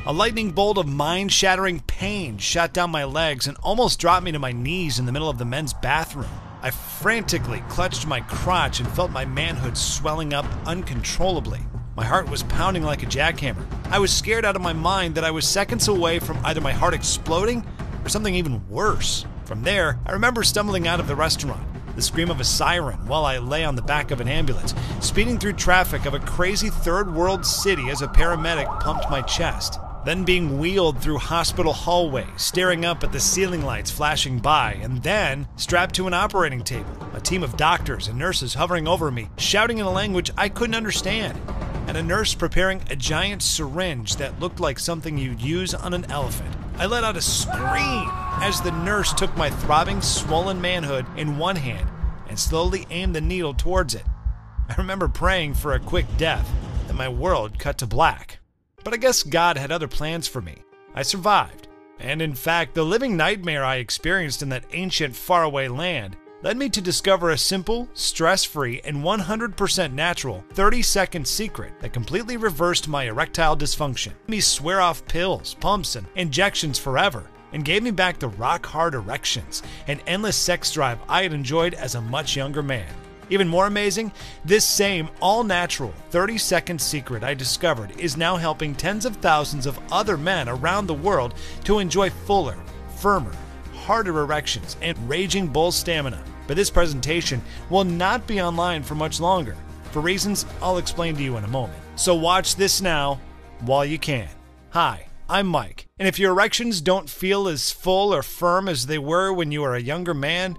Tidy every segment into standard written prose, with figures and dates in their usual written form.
A lightning bolt of mind-shattering pain shot down my legs and almost dropped me to my knees in the middle of the men's bathroom. I frantically clutched my crotch and felt my manhood swelling up uncontrollably. My heart was pounding like a jackhammer. I was scared out of my mind that I was seconds away from either my heart exploding or something even worse. From there, I remember stumbling out of the restaurant, the scream of a siren while I lay on the back of an ambulance, speeding through traffic of a crazy third world city as a paramedic pumped my chest, then being wheeled through hospital hallways, staring up at the ceiling lights flashing by, and then strapped to an operating table, a team of doctors and nurses hovering over me, shouting in a language I couldn't understand, and a nurse preparing a giant syringe that looked like something you'd use on an elephant. I let out a scream as the nurse took my throbbing, swollen manhood in one hand and slowly aimed the needle towards it. I remember praying for a quick death, and my world cut to black. But I guess God had other plans for me. I survived, and in fact, the living nightmare I experienced in that ancient, faraway land led me to discover a simple, stress-free, and 100% natural 30-second secret that completely reversed my erectile dysfunction. Made me swear off pills, pumps, and injections forever, and gave me back the rock-hard erections and endless sex drive I had enjoyed as a much younger man. Even more amazing, this same all-natural 30-second secret I discovered is now helping tens of thousands of other men around the world to enjoy fuller, firmer, harder erections and raging bull stamina. But this presentation will not be online for much longer, for reasons I'll explain to you in a moment. So watch this now while you can. Hi, I'm Mike, and if your erections don't feel as full or firm as they were when you were a younger man,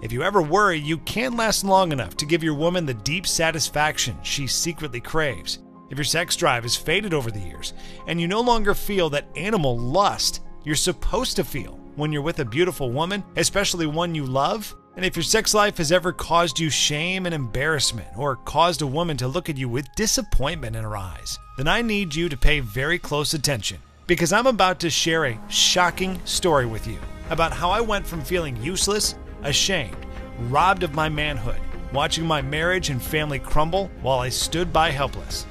if you ever worry you can't last long enough to give your woman the deep satisfaction she secretly craves, if your sex drive has faded over the years, and you no longer feel that animal lust you're supposed to feel when you're with a beautiful woman, especially one you love, and if your sex life has ever caused you shame and embarrassment, or caused a woman to look at you with disappointment in her eyes, then I need you to pay very close attention, because I'm about to share a shocking story with you about how I went from feeling useless, ashamed, robbed of my manhood, watching my marriage and family crumble while I stood by helpless,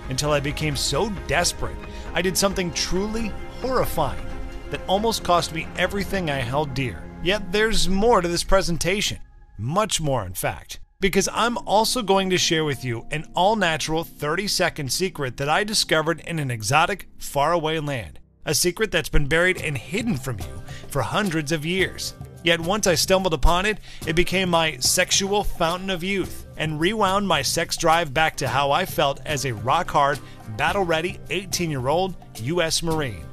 until I became so desperate I did something truly horrifying that almost cost me everything I held dear. Yet there's more to this presentation, much more in fact, because I'm also going to share with you an all-natural 30-second secret that I discovered in an exotic, faraway land, a secret that's been buried and hidden from you for hundreds of years. Yet once I stumbled upon it, it became my sexual fountain of youth and rewound my sex drive back to how I felt as a rock-hard, battle-ready 18-year-old U.S. Marine.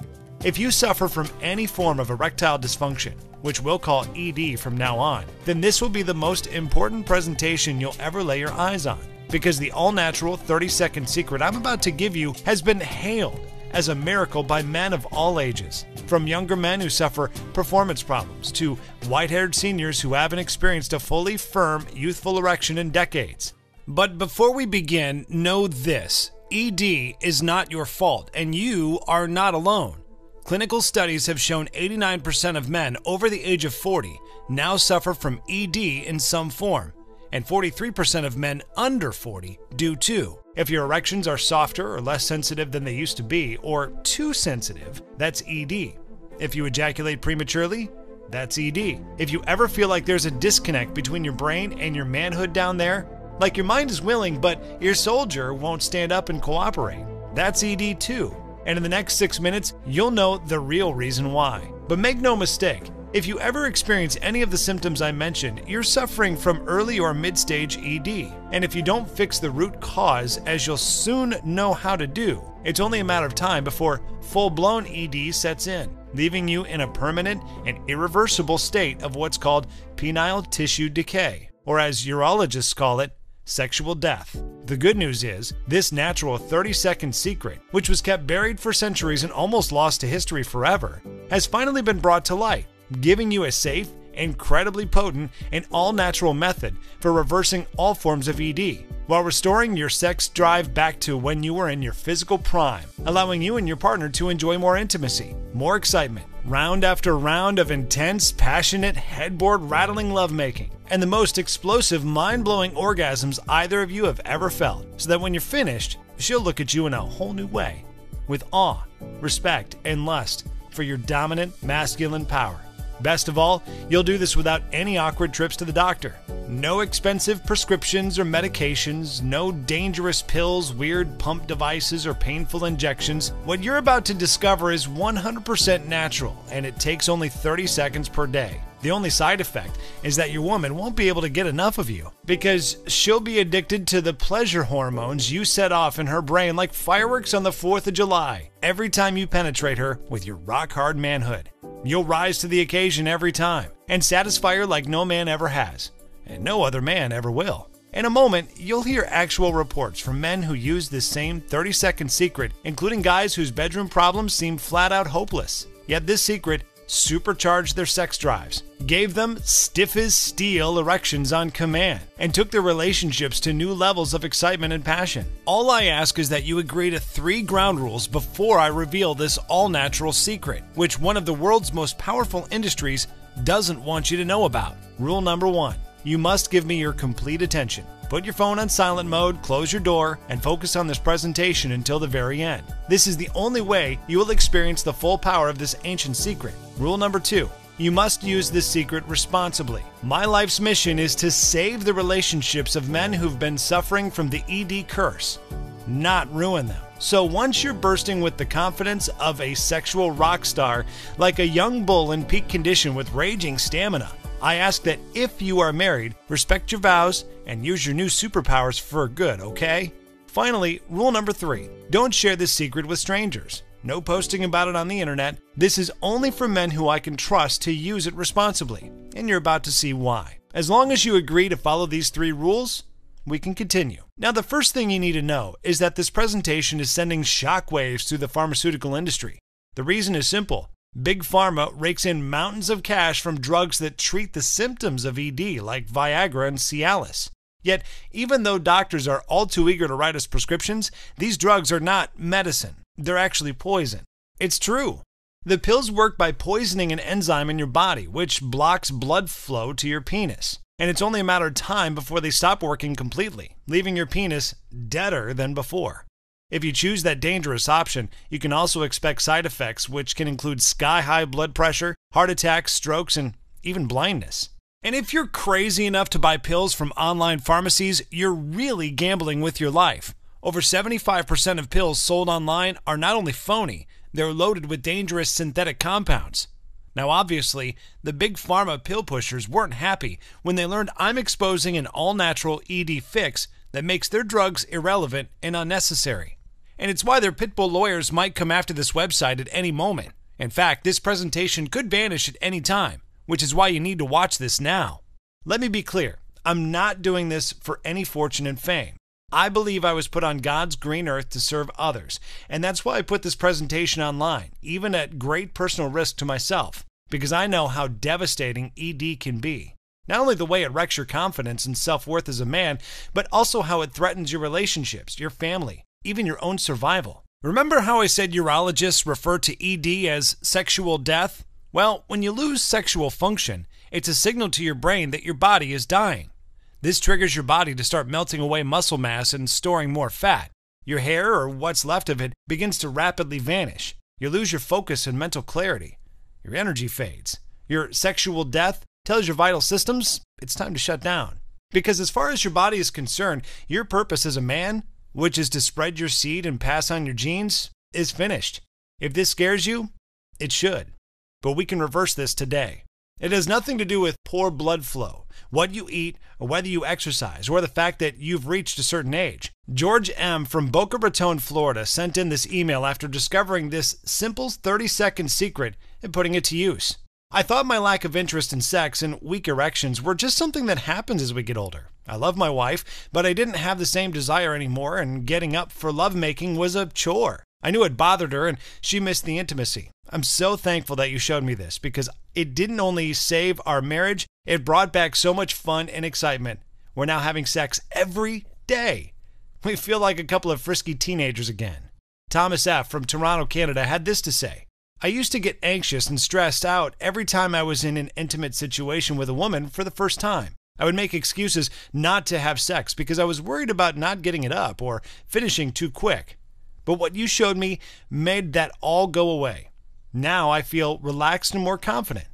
If you suffer from any form of erectile dysfunction, which we'll call ED from now on, then this will be the most important presentation you'll ever lay your eyes on, because the all-natural 30-second secret I'm about to give you has been hailed as a miracle by men of all ages, from younger men who suffer performance problems to white-haired seniors who haven't experienced a fully firm, youthful erection in decades. But before we begin, know this: ED is not your fault, and you are not alone. Clinical studies have shown 89% of men over the age of 40 now suffer from ED in some form, and 43% of men under 40 do too. If your erections are softer or less sensitive than they used to be, or too sensitive, that's ED. If you ejaculate prematurely, that's ED. If you ever feel like there's a disconnect between your brain and your manhood down there, like your mind is willing but your soldier won't stand up and cooperate, that's ED too. And in the next 6 minutes, you'll know the real reason why. But make no mistake, if you ever experience any of the symptoms I mentioned, you're suffering from early or mid-stage ED. And if you don't fix the root cause, as you'll soon know how to do, it's only a matter of time before full-blown ED sets in, leaving you in a permanent and irreversible state of what's called penile tissue decay, or as urologists call it, sexual death. The good news is, this natural 30-second secret, which was kept buried for centuries and almost lost to history forever, has finally been brought to light, giving you a safe, incredibly potent, and all-natural method for reversing all forms of ED, while restoring your sex drive back to when you were in your physical prime, allowing you and your partner to enjoy more intimacy, more excitement, round after round of intense, passionate, headboard-rattling lovemaking, and the most explosive, mind-blowing orgasms either of you have ever felt, so that when you're finished, she'll look at you in a whole new way. with awe, respect, and lust for your dominant masculine power. Best of all, you'll do this without any awkward trips to the doctor. No expensive prescriptions or medications, no dangerous pills, weird pump devices, or painful injections. What you're about to discover is 100% natural, and it takes only 30 seconds per day. The only side effect is that your woman won't be able to get enough of you because she'll be addicted to the pleasure hormones you set off in her brain like fireworks on the 4th of July every time you penetrate her with your rock-hard manhood. You'll rise to the occasion every time and satisfy her like no man ever has, and no other man ever will. In a moment, you'll hear actual reports from men who use this same 30-second secret, including guys whose bedroom problems seem flat-out hopeless. Yet this secret supercharged their sex drives, gave them stiff as steel erections on command, and took their relationships to new levels of excitement and passion. All I ask is that you agree to 3 ground rules before I reveal this all-natural secret, which one of the world's most powerful industries doesn't want you to know about. Rule number 1. You must give me your complete attention. Put your phone on silent mode, close your door, and focus on this presentation until the very end. This is the only way you will experience the full power of this ancient secret. Rule number 2. You must use this secret responsibly. My life's mission is to save the relationships of men who've been suffering from the ED curse, not ruin them. So once you're bursting with the confidence of a sexual rock star, like a young bull in peak condition with raging stamina, I ask that if you are married, respect your vows and use your new superpowers for good, okay? Finally, rule number 3. Don't share this secret with strangers. No posting about it on the internet. This is only for men who I can trust to use it responsibly, and you're about to see why. As long as you agree to follow these 3 rules, we can continue. Now, the first thing you need to know is that this presentation is sending shockwaves through the pharmaceutical industry. The reason is simple. Big Pharma rakes in mountains of cash from drugs that treat the symptoms of ED, like Viagra and Cialis. Yet, even though doctors are all too eager to write us prescriptions, these drugs are not medicine. They're actually poison. It's true. The pills work by poisoning an enzyme in your body, which blocks blood flow to your penis. And it's only a matter of time before they stop working completely, leaving your penis deader than before. If you choose that dangerous option, you can also expect side effects, which can include sky-high blood pressure, heart attacks, strokes, and even blindness. And if you're crazy enough to buy pills from online pharmacies, you're really gambling with your life. Over 75% of pills sold online are not only phony, they're loaded with dangerous synthetic compounds. Now obviously, the big pharma pill pushers weren't happy when they learned I'm exposing an all-natural ED fix that makes their drugs irrelevant and unnecessary. And it's why their pitbull lawyers might come after this website at any moment. In fact, this presentation could vanish at any time, which is why you need to watch this now. Let me be clear, I'm not doing this for any fortune and fame. I believe I was put on God's green earth to serve others, and that's why I put this presentation online, even at great personal risk to myself, because I know how devastating ED can be. Not only the way it wrecks your confidence and self-worth as a man, but also how it threatens your relationships, your family, even your own survival. Remember how I said urologists refer to ED as sexual death? Well, when you lose sexual function, it's a signal to your brain that your body is dying. This triggers your body to start melting away muscle mass and storing more fat. Your hair, or what's left of it, begins to rapidly vanish. You lose your focus and mental clarity. Your energy fades. Your sexual death tells your vital systems it's time to shut down. Because as far as your body is concerned, your purpose as a man, which is to spread your seed and pass on your genes, is finished. If this scares you, it should. But we can reverse this today. It has nothing to do with poor blood flow, what you eat, or whether you exercise, or the fact that you've reached a certain age. George M. from Boca Raton, Florida, sent in this email after discovering this simple 30-second secret and putting it to use. I thought my lack of interest in sex and weak erections were just something that happens as we get older. I love my wife, but I didn't have the same desire anymore, and getting up for lovemaking was a chore. I knew it bothered her, and she missed the intimacy. I'm so thankful that you showed me this, because it didn't only save our marriage, it brought back so much fun and excitement. We're now having sex every day. We feel like a couple of frisky teenagers again. Thomas F. from Toronto, Canada, had this to say. I used to get anxious and stressed out every time I was in an intimate situation with a woman for the first time. I would make excuses not to have sex because I was worried about not getting it up or finishing too quick. But what you showed me made that all go away. Now I feel relaxed and more confident.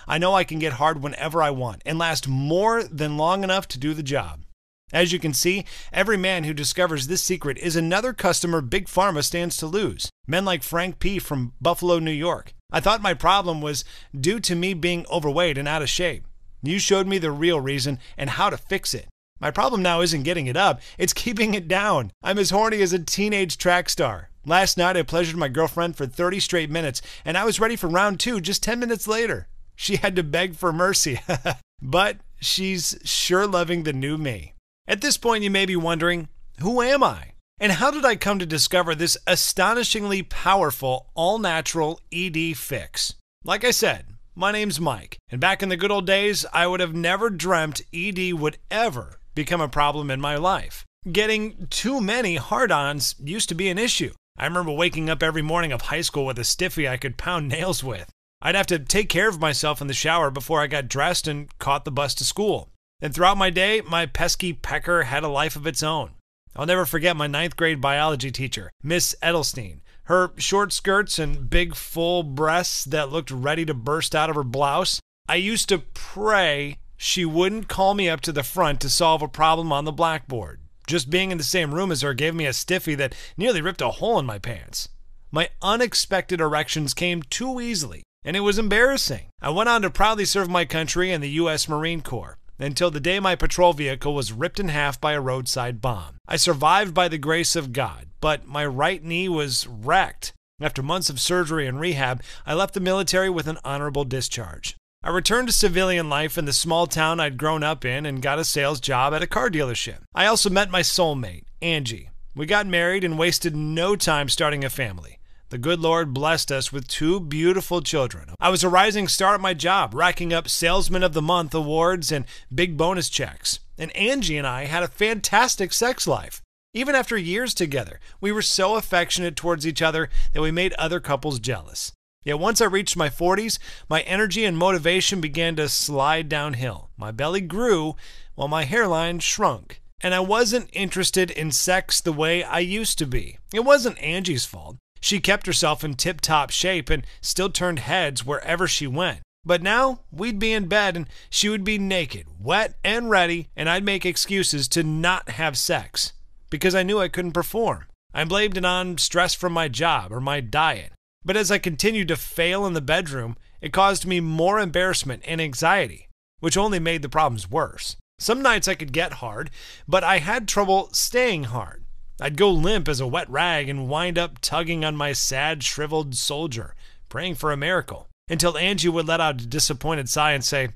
I know I can get hard whenever I want and last more than long enough to do the job. As you can see, every man who discovers this secret is another customer Big Pharma stands to lose. Men like Frank P. from Buffalo, New York. I thought my problem was due to me being overweight and out of shape. You showed me the real reason and how to fix it. My problem now isn't getting it up, it's keeping it down. I'm as horny as a teenage track star. Last night I pleasured my girlfriend for 30 straight minutes, and I was ready for round 2 just 10 minutes later. She had to beg for mercy, but she's sure loving the new me. At this point you may be wondering, who am I? And how did I come to discover this astonishingly powerful, all-natural ED fix? Like I said, my name's Mike, and back in the good old days, I would have never dreamt ED would ever become a problem in my life. Getting too many hard-ons used to be an issue. I remember waking up every morning of high school with a stiffy I could pound nails with. I'd have to take care of myself in the shower before I got dressed and caught the bus to school. And throughout my day, my pesky pecker had a life of its own. I'll never forget my 9th grade biology teacher, Miss Edelstein. Her short skirts and big full breasts that looked ready to burst out of her blouse. I used to pray she wouldn't call me up to the front to solve a problem on the blackboard. Just being in the same room as her gave me a stiffy that nearly ripped a hole in my pants. My unexpected erections came too easily, and it was embarrassing. I went on to proudly serve my country in the U.S. Marine Corps, until the day my patrol vehicle was ripped in half by a roadside bomb. I survived by the grace of God, but my right knee was wrecked. After months of surgery and rehab, I left the military with an honorable discharge. I returned to civilian life in the small town I'd grown up in and got a sales job at a car dealership. I also met my soulmate, Angie. We got married and wasted no time starting a family. The good Lord blessed us with 2 beautiful children. I was a rising star at my job, racking up Salesman of the Month awards and big bonus checks. And Angie and I had a fantastic sex life. Even after years together, we were so affectionate towards each other that we made other couples jealous. Yet once I reached my 40s, my energy and motivation began to slide downhill. My belly grew while my hairline shrunk. And I wasn't interested in sex the way I used to be. It wasn't Angie's fault. She kept herself in tip-top shape and still turned heads wherever she went. But now, we'd be in bed and she would be naked, wet and ready, and I'd make excuses to not have sex because I knew I couldn't perform. I blamed it on stress from my job or my diet. But as I continued to fail in the bedroom, it caused me more embarrassment and anxiety, which only made the problems worse. Some nights I could get hard, but I had trouble staying hard. I'd go limp as a wet rag and wind up tugging on my sad, shriveled soldier, praying for a miracle, until Angie would let out a disappointed sigh and say,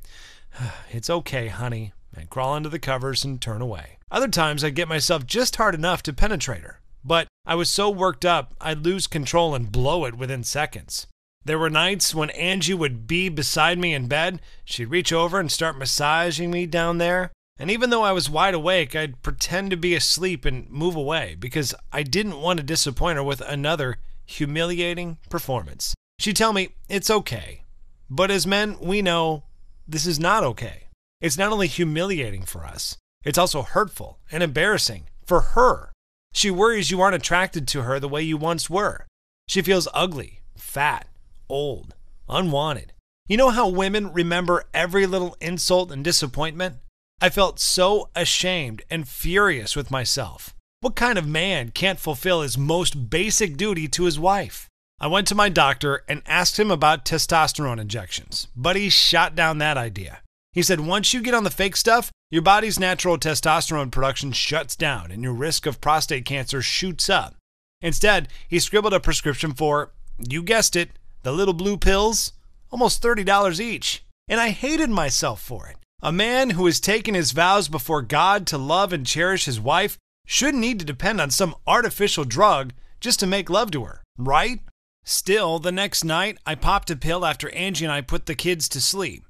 "It's okay, honey," and crawl under the covers and turn away. Other times I'd get myself just hard enough to penetrate her, but I was so worked up I'd lose control and blow it within seconds. There were nights when Angie would be beside me in bed, she'd reach over and start massaging me down there, and even though I was wide awake, I'd pretend to be asleep and move away because I didn't want to disappoint her with another humiliating performance. She'd tell me, "It's okay." But as men, we know this is not okay. It's not only humiliating for us, it's also hurtful and embarrassing for her. She worries you aren't attracted to her the way you once were. She feels ugly, fat, old, unwanted. You know how women remember every little insult and disappointment? I felt so ashamed and furious with myself. What kind of man can't fulfill his most basic duty to his wife? I went to my doctor and asked him about testosterone injections, but he shot down that idea. He said once you get on the fake stuff, your body's natural testosterone production shuts down and your risk of prostate cancer shoots up. Instead, he scribbled a prescription for, you guessed it, the little blue pills, almost $30 each. And I hated myself for it. A man who has taken his vows before God to love and cherish his wife shouldn't need to depend on some artificial drug just to make love to her, right? Still, the next night, I popped a pill after Angie and I put the kids to sleep.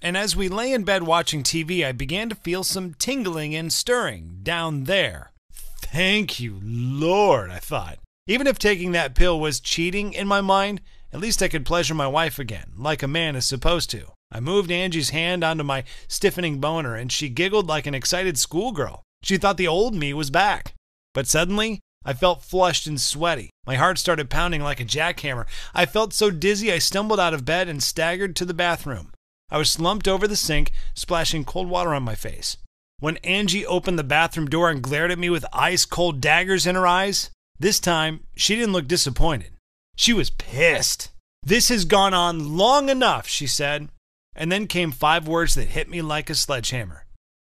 And as we lay in bed watching TV, I began to feel some tingling and stirring down there. Thank you, Lord, I thought. Even if taking that pill was cheating in my mind, at least I could pleasure my wife again, like a man is supposed to. I moved Angie's hand onto my stiffening boner, and she giggled like an excited schoolgirl. She thought the old me was back. But suddenly, I felt flushed and sweaty. My heart started pounding like a jackhammer. I felt so dizzy I stumbled out of bed and staggered to the bathroom. I was slumped over the sink, splashing cold water on my face. When Angie opened the bathroom door and glared at me with ice-cold daggers in her eyes, this time she didn't look disappointed. She was pissed. "This has gone on long enough," she said. And then came 5 words that hit me like a sledgehammer.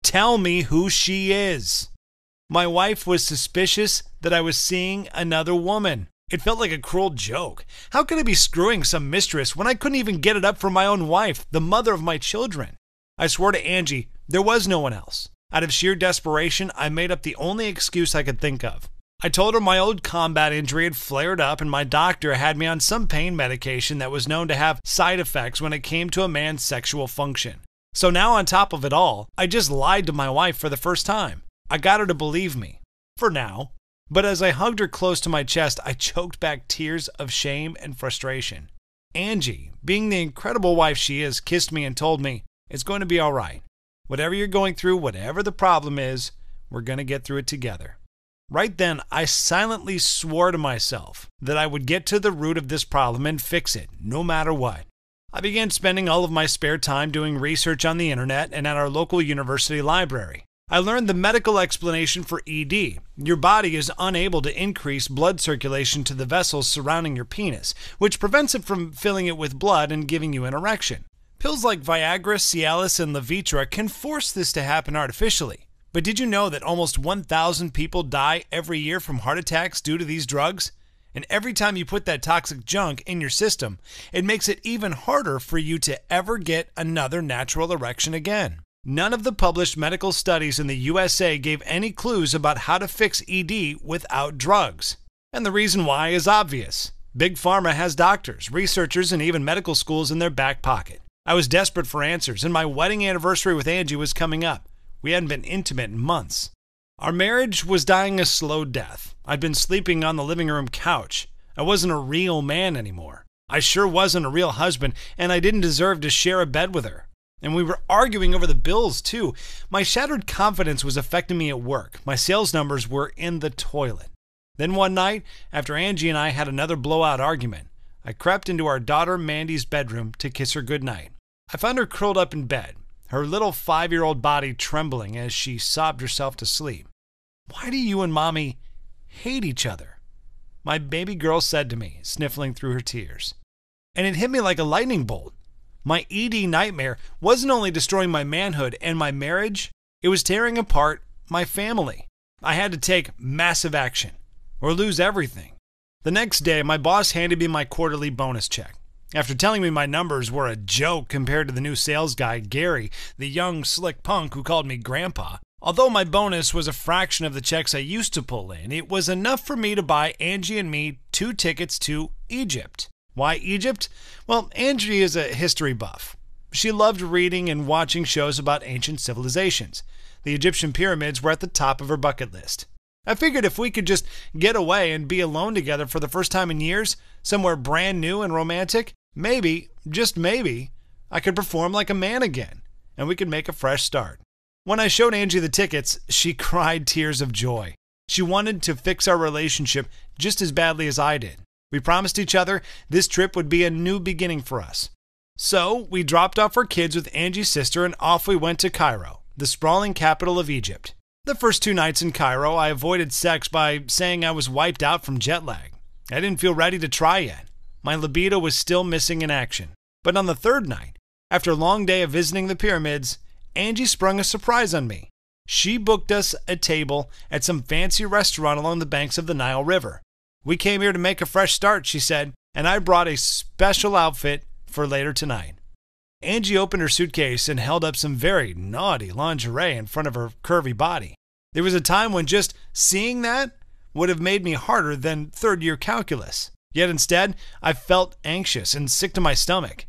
"Tell me who she is." My wife was suspicious that I was seeing another woman. It felt like a cruel joke. How could I be screwing some mistress when I couldn't even get it up for my own wife, the mother of my children? I swore to Angie there was no one else. Out of sheer desperation, I made up the only excuse I could think of. I told her my old combat injury had flared up and my doctor had me on some pain medication that was known to have side effects when it came to a man's sexual function. So now on top of it all, I just lied to my wife for the first time. I got her to believe me. For now. But as I hugged her close to my chest, I choked back tears of shame and frustration. Angie, being the incredible wife she is, kissed me and told me, "It's going to be all right. Whatever you're going through, whatever the problem is, we're going to get through it together." Right then, I silently swore to myself that I would get to the root of this problem and fix it, no matter what. I began spending all of my spare time doing research on the internet and at our local university library. I learned the medical explanation for ED. Your body is unable to increase blood circulation to the vessels surrounding your penis, which prevents it from filling it with blood and giving you an erection. Pills like Viagra, Cialis, and Levitra can force this to happen artificially. But did you know that almost 1,000 people die every year from heart attacks due to these drugs? And every time you put that toxic junk in your system, it makes it even harder for you to ever get another natural erection again. None of the published medical studies in the USA gave any clues about how to fix ED without drugs. And the reason why is obvious. Big Pharma has doctors, researchers, and even medical schools in their back pocket. I was desperate for answers, and my wedding anniversary with Angie was coming up. We hadn't been intimate in months. Our marriage was dying a slow death. I'd been sleeping on the living room couch. I wasn't a real man anymore. I sure wasn't a real husband, and I didn't deserve to share a bed with her. And we were arguing over the bills, too. My shattered confidence was affecting me at work. My sales numbers were in the toilet. Then one night, after Angie and I had another blowout argument, I crept into our daughter Mandy's bedroom to kiss her goodnight. I found her curled up in bed, her little 5-year-old body trembling as she sobbed herself to sleep. "Why do you and Mommy hate each other?" my baby girl said to me, sniffling through her tears. And it hit me like a lightning bolt. My ED nightmare wasn't only destroying my manhood and my marriage, it was tearing apart my family. I had to take massive action, or lose everything. The next day, my boss handed me my quarterly bonus check. After telling me my numbers were a joke compared to the new sales guy, Gary, the young, slick punk who called me Grandpa, although my bonus was a fraction of the checks I used to pull in, it was enough for me to buy Angie and me 2 tickets to Egypt. Why Egypt? Well, Angie is a history buff. She loved reading and watching shows about ancient civilizations. The Egyptian pyramids were at the top of her bucket list. I figured if we could just get away and be alone together for the first time in years, somewhere brand new and romantic, maybe, just maybe, I could perform like a man again, and we could make a fresh start. When I showed Angie the tickets, she cried tears of joy. She wanted to fix our relationship just as badly as I did. We promised each other this trip would be a new beginning for us. So we dropped off our kids with Angie's sister and off we went to Cairo, the sprawling capital of Egypt. The first 2 nights in Cairo, I avoided sex by saying I was wiped out from jet lag. I didn't feel ready to try yet. My libido was still missing in action. But on the 3rd night, after a long day of visiting the pyramids, Angie sprung a surprise on me. She booked us a table at some fancy restaurant along the banks of the Nile River. "We came here to make a fresh start," she said, "and I brought a special outfit for later tonight." Angie opened her suitcase and held up some very naughty lingerie in front of her curvy body. There was a time when just seeing that would have made me harder than 3rd-year calculus. Yet instead, I felt anxious and sick to my stomach.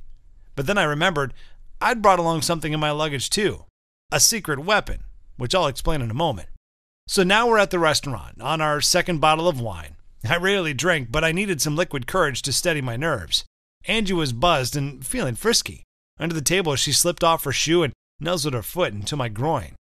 But then I remembered I'd brought along something in my luggage too. A secret weapon, which I'll explain in a moment. So now we're at the restaurant, on our 2nd bottle of wine. I rarely drink, but I needed some liquid courage to steady my nerves. Angie was buzzed and feeling frisky. Under the table, she slipped off her shoe and nuzzled her foot into my groin.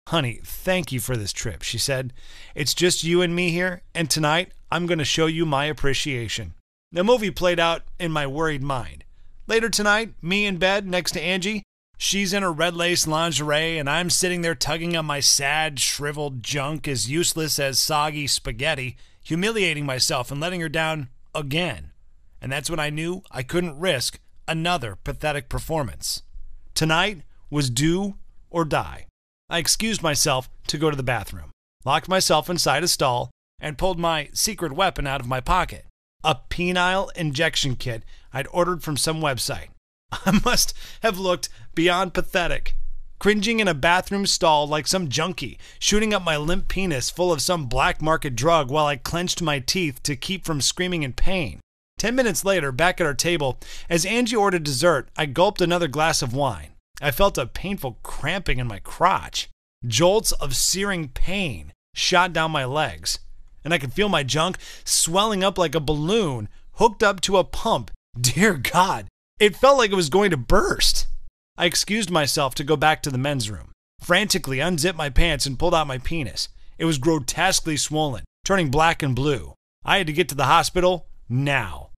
"Honey, thank you for this trip," she said. "It's just you and me here, and tonight I'm going to show you my appreciation." The movie played out in my worried mind. Later tonight, me in bed next to Angie. She's in her red lace lingerie, and I'm sitting there tugging on my sad, shriveled junk as useless as soggy spaghetti, humiliating myself and letting her down again. And that's when I knew I couldn't risk another pathetic performance. Tonight was do or die. I excused myself to go to the bathroom, locked myself inside a stall, and pulled my secret weapon out of my pocket, a penile injection kit I'd ordered from some website. I must have looked beyond pathetic, cringing in a bathroom stall like some junkie, shooting up my limp penis full of some black market drug while I clenched my teeth to keep from screaming in pain. 10 minutes later, back at our table, as Angie ordered dessert, I gulped another glass of wine. I felt a painful cramping in my crotch. Jolts of searing pain shot down my legs, and I could feel my junk swelling up like a balloon hooked up to a pump. Dear God, it felt like it was going to burst. I excused myself to go back to the men's room, frantically unzipped my pants and pulled out my penis. It was grotesquely swollen, turning black and blue. I had to get to the hospital now.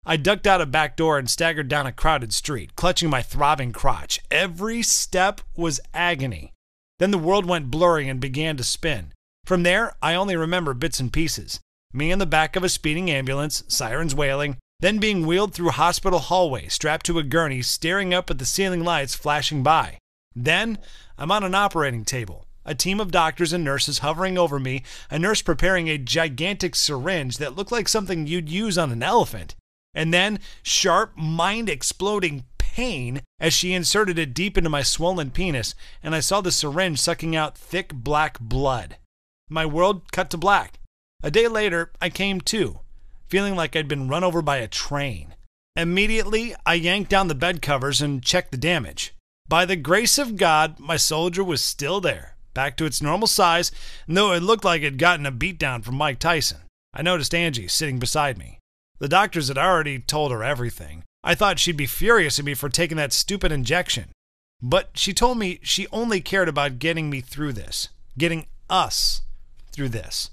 I ducked out a back door and staggered down a crowded street, clutching my throbbing crotch. Every step was agony. Then the world went blurry and began to spin. From there, I only remember bits and pieces. Me in the back of a speeding ambulance, sirens wailing, then being wheeled through hospital hallway, strapped to a gurney, staring up at the ceiling lights flashing by. Then, I'm on an operating table, a team of doctors and nurses hovering over me, a nurse preparing a gigantic syringe that looked like something you'd use on an elephant. And then, sharp, mind-exploding pain as she inserted it deep into my swollen penis, and I saw the syringe sucking out thick black blood. My world cut to black. A day later, I came to, feeling like I'd been run over by a train. Immediately, I yanked down the bed covers and checked the damage. By the grace of God, my soldier was still there, back to its normal size, though it looked like it'd gotten a beatdown from Mike Tyson. I noticed Angie sitting beside me. The doctors had already told her everything. I thought she'd be furious at me for taking that stupid injection. But she told me she only cared about getting me through this, getting us through this.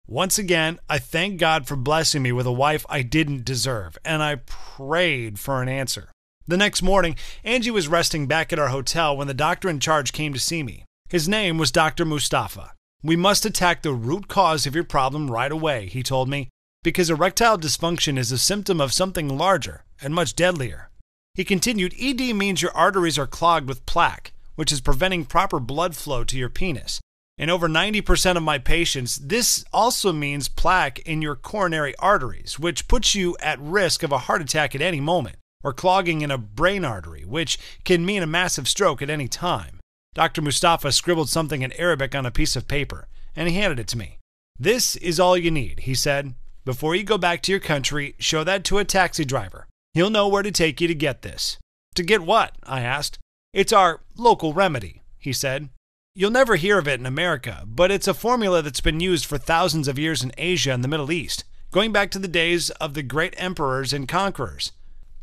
Once again, I thank God for blessing me with a wife I didn't deserve, and I prayed for an answer. The next morning, Angie was resting back at our hotel when the doctor in charge came to see me. His name was Dr. Mustafa. "We must attack the root cause of your problem right away," he told me, "because erectile dysfunction is a symptom of something larger and much deadlier." He continued, "ED means your arteries are clogged with plaque, which is preventing proper blood flow to your penis. In over 90% of my patients, this also means plaque in your coronary arteries, which puts you at risk of a heart attack at any moment, or clogging in a brain artery, which can mean a massive stroke at any time." Dr. Mustafa scribbled something in Arabic on a piece of paper, and he handed it to me. "This is all you need," he said. "Before you go back to your country, show that to a taxi driver. He'll know where to take you to get this." "To get what?" I asked. "It's our local remedy," he said. "You'll never hear of it in America, but it's a formula that's been used for thousands of years in Asia and the Middle East, going back to the days of the great emperors and conquerors.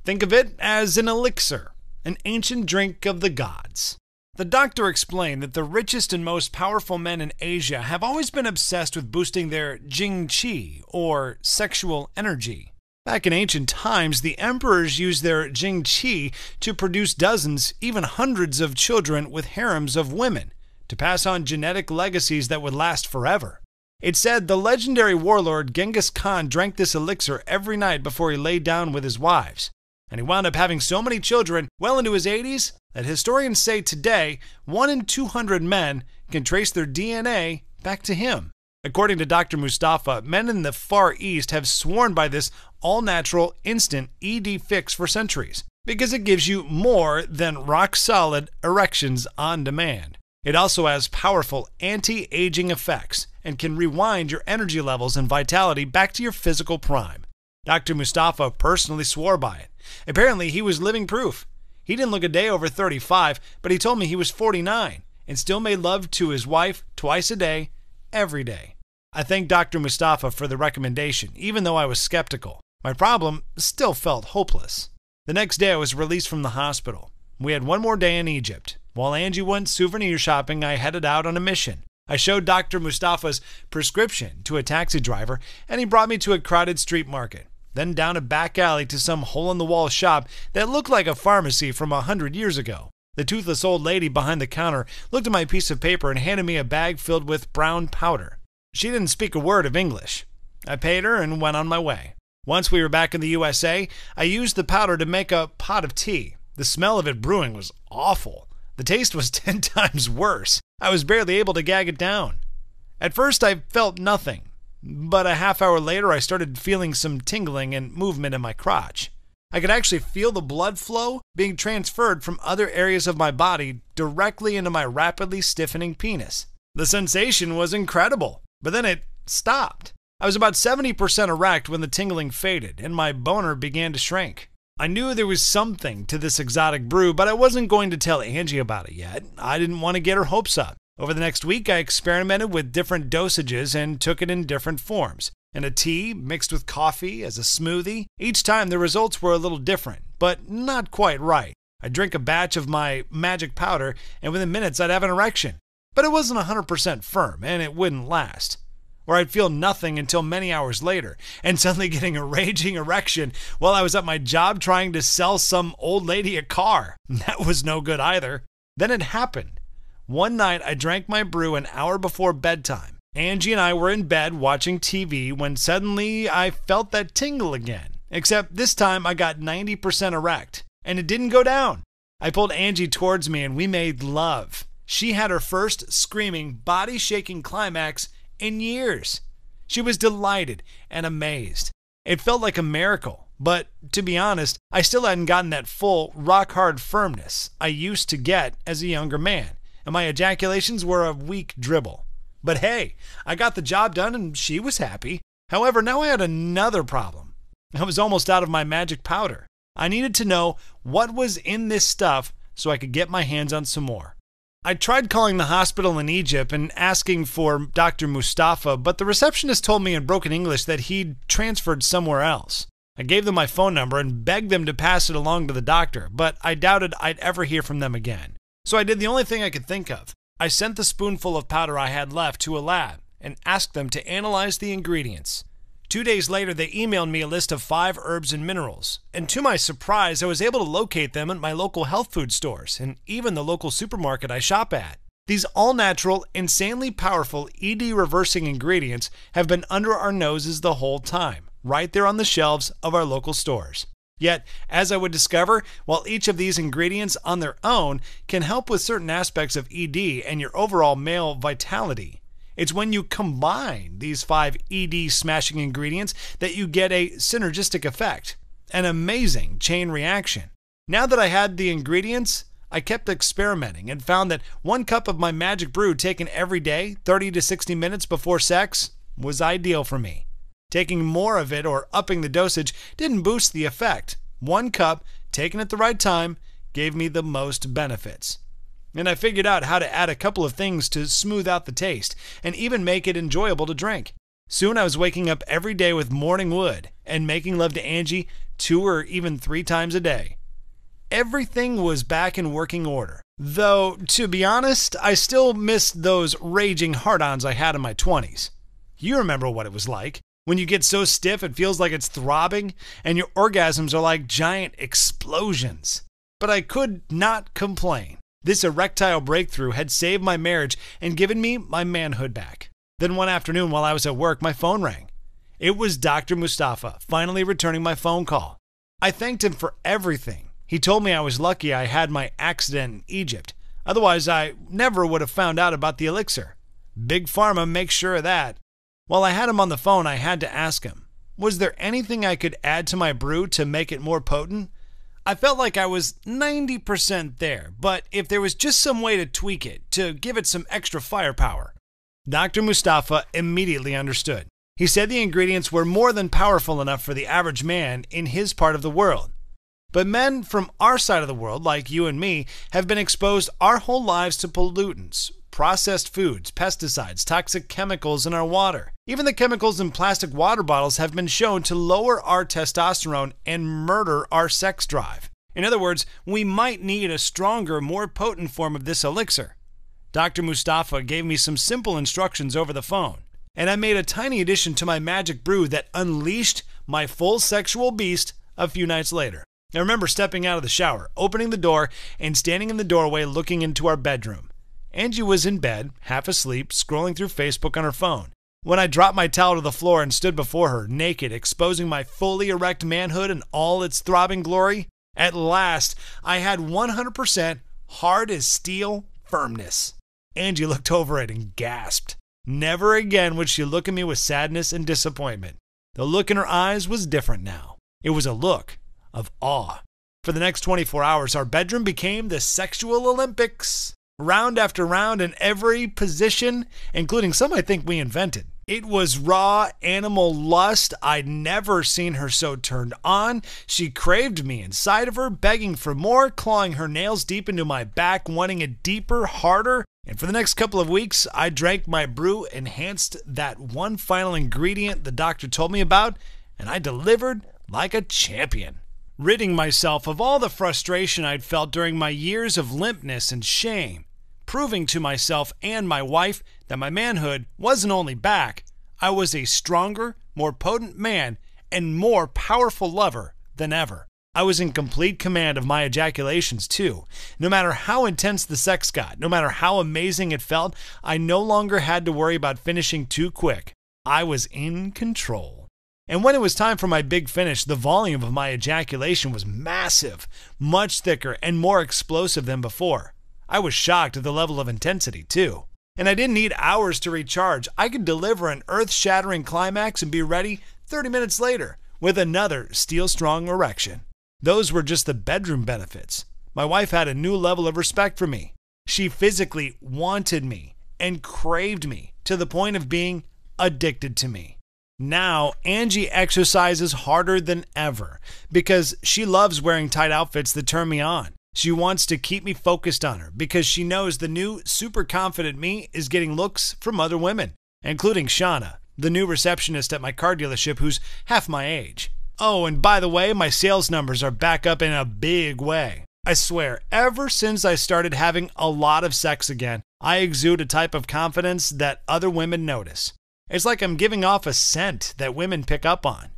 Think of it as an elixir, an ancient drink of the gods." The doctor explained that the richest and most powerful men in Asia have always been obsessed with boosting their jing qi, or sexual energy. Back in ancient times, the emperors used their jing qi to produce dozens, even hundreds of children with harems of women, to pass on genetic legacies that would last forever. It said the legendary warlord Genghis Khan drank this elixir every night before he lay down with his wives, and he wound up having so many children well into his 80s that historians say today 1 in 200 men can trace their DNA back to him. According to Dr. Mustafa, men in the Far East have sworn by this all-natural, instant ED fix for centuries, because it gives you more than rock-solid erections on demand. It also has powerful anti-aging effects and can rewind your energy levels and vitality back to your physical prime. Dr. Mustafa personally swore by it. Apparently, he was living proof. He didn't look a day over 35, but he told me he was 49 and still made love to his wife twice a day, every day. I thanked Dr. Mustafa for the recommendation, even though I was skeptical. My problem still felt hopeless. The next day, I was released from the hospital. We had one more day in Egypt, While Angie went souvenir shopping, I headed out on a mission. I showed Dr. Mustafa's prescription to a taxi driver, and he brought me to a crowded street market, then down a back alley to some hole-in-the-wall shop that looked like a pharmacy from 100 years ago. The toothless old lady behind the counter looked at my piece of paper and handed me a bag filled with brown powder. She didn't speak a word of English. I paid her and went on my way. Once we were back in the USA, I used the powder to make a pot of tea. The smell of it brewing was awful. The taste was 10 times worse. I was barely able to gag it down. At first, I felt nothing, but a half hour later, I started feeling some tingling and movement in my crotch. I could actually feel the blood flow being transferred from other areas of my body directly into my rapidly stiffening penis. The sensation was incredible, but then it stopped. I was about 70% erect when the tingling faded, and my boner began to shrink. I knew there was something to this exotic brew, but I wasn't going to tell Angie about it yet. I didn't want to get her hopes up. Over the next week, I experimented with different dosages and took it in different forms. In a tea, mixed with coffee, as a smoothie. Each time the results were a little different, but not quite right. I'd drink a batch of my magic powder, and within minutes I'd have an erection. But it wasn't 100% firm, and it wouldn't last. Or I'd feel nothing until many hours later, and suddenly getting a raging erection while I was at my job trying to sell some old lady a car. That was no good either. Then it happened. One night I drank my brew an hour before bedtime. Angie and I were in bed watching TV when suddenly I felt that tingle again. Except this time I got 90% erect, and it didn't go down. I pulled Angie towards me and we made love. She had her first screaming, body-shaking climax in years. She was delighted and amazed. It felt like a miracle, but to be honest, I still hadn't gotten that full, rock-hard firmness I used to get as a younger man, and my ejaculations were a weak dribble. But hey, I got the job done and she was happy. However, now I had another problem. I was almost out of my magic powder. I needed to know what was in this stuff so I could get my hands on some more. I tried calling the hospital in Egypt and asking for Dr. Mustafa, but the receptionist told me in broken English that he'd transferred somewhere else. I gave them my phone number and begged them to pass it along to the doctor, but I doubted I'd ever hear from them again. So I did the only thing I could think of. I sent the spoonful of powder I had left to a lab and asked them to analyze the ingredients. 2 days later, they emailed me a list of 5 herbs and minerals, and to my surprise, I was able to locate them at my local health food stores and even the local supermarket I shop at. These all-natural, insanely powerful ED-reversing ingredients have been under our noses the whole time, right there on the shelves of our local stores. Yet, as I would discover, while each of these ingredients on their own can help with certain aspects of ED and your overall male vitality, it's when you combine these 5 ED-smashing ingredients that you get a synergistic effect, an amazing chain reaction. Now that I had the ingredients, I kept experimenting and found that 1 cup of my magic brew taken every day, 30 to 60 minutes before sex, was ideal for me. Taking more of it or upping the dosage didn't boost the effect. 1 cup, taken at the right time, gave me the most benefits. And I figured out how to add a couple of things to smooth out the taste and even make it enjoyable to drink. Soon I was waking up every day with morning wood and making love to Angie 2 or even 3 times a day. Everything was back in working order. Though, to be honest, I still missed those raging hard-ons I had in my 20s. You remember what it was like. When you get so stiff it feels like it's throbbing, and your orgasms are like giant explosions. But I could not complain. This erectile breakthrough had saved my marriage and given me my manhood back. Then one afternoon while I was at work, my phone rang. It was Dr. Mustafa, finally returning my phone call. I thanked him for everything. He told me I was lucky I had my accident in Egypt. Otherwise, I never would have found out about the elixir. Big Pharma makes sure of that. While I had him on the phone, I had to ask him, was there anything I could add to my brew to make it more potent? I felt like I was 90% there, but if there was just some way to tweak it, to give it some extra firepower. Dr. Mustafa immediately understood. He said the ingredients were more than powerful enough for the average man in his part of the world. But men from our side of the world, like you and me, have been exposed our whole lives to pollutants, processed foods, pesticides, toxic chemicals in our water. Even the chemicals in plastic water bottles have been shown to lower our testosterone and murder our sex drive. In other words, we might need a stronger, more potent form of this elixir. Dr. Mustafa gave me some simple instructions over the phone, and I made a tiny addition to my magic brew that unleashed my full sexual beast a few nights later. I remember stepping out of the shower, opening the door, and standing in the doorway looking into our bedroom. Angie was in bed, half asleep, scrolling through Facebook on her phone. When I dropped my towel to the floor and stood before her, naked, exposing my fully erect manhood in all its throbbing glory, at last, I had 100% hard as steel firmness. Angie looked over it and gasped. Never again would she look at me with sadness and disappointment. The look in her eyes was different now. It was a look of awe. For the next 24 hours, our bedroom became the sexual Olympics. Round after round in every position, including some I think we invented. It was raw animal lust. I'd never seen her so turned on. She craved me inside of her, begging for more, clawing her nails deep into my back, wanting it deeper, harder. And for the next couple of weeks, I drank my brew, enhanced that one final ingredient the doctor told me about, and I delivered like a champion. Ridding myself of all the frustration I'd felt during my years of limpness and shame. Proving to myself and my wife that my manhood wasn't only back, I was a stronger, more potent man and more powerful lover than ever. I was in complete command of my ejaculations too. No matter how intense the sex got, no matter how amazing it felt, I no longer had to worry about finishing too quick. I was in control. And when it was time for my big finish, the volume of my ejaculation was massive, much thicker and more explosive than before. I was shocked at the level of intensity, too. And I didn't need hours to recharge. I could deliver an earth-shattering climax and be ready 30 minutes later with another steel-strong erection. Those were just the bedroom benefits. My wife had a new level of respect for me. She physically wanted me and craved me to the point of being addicted to me. Now, Angie exercises harder than ever because she loves wearing tight outfits that turn me on. She wants to keep me focused on her because she knows the new super confident me is getting looks from other women, including Shauna, the new receptionist at my car dealership who's half my age. Oh, and by the way, my sales numbers are back up in a big way. I swear, ever since I started having a lot of sex again, I exude a type of confidence that other women notice. It's like I'm giving off a scent that women pick up on.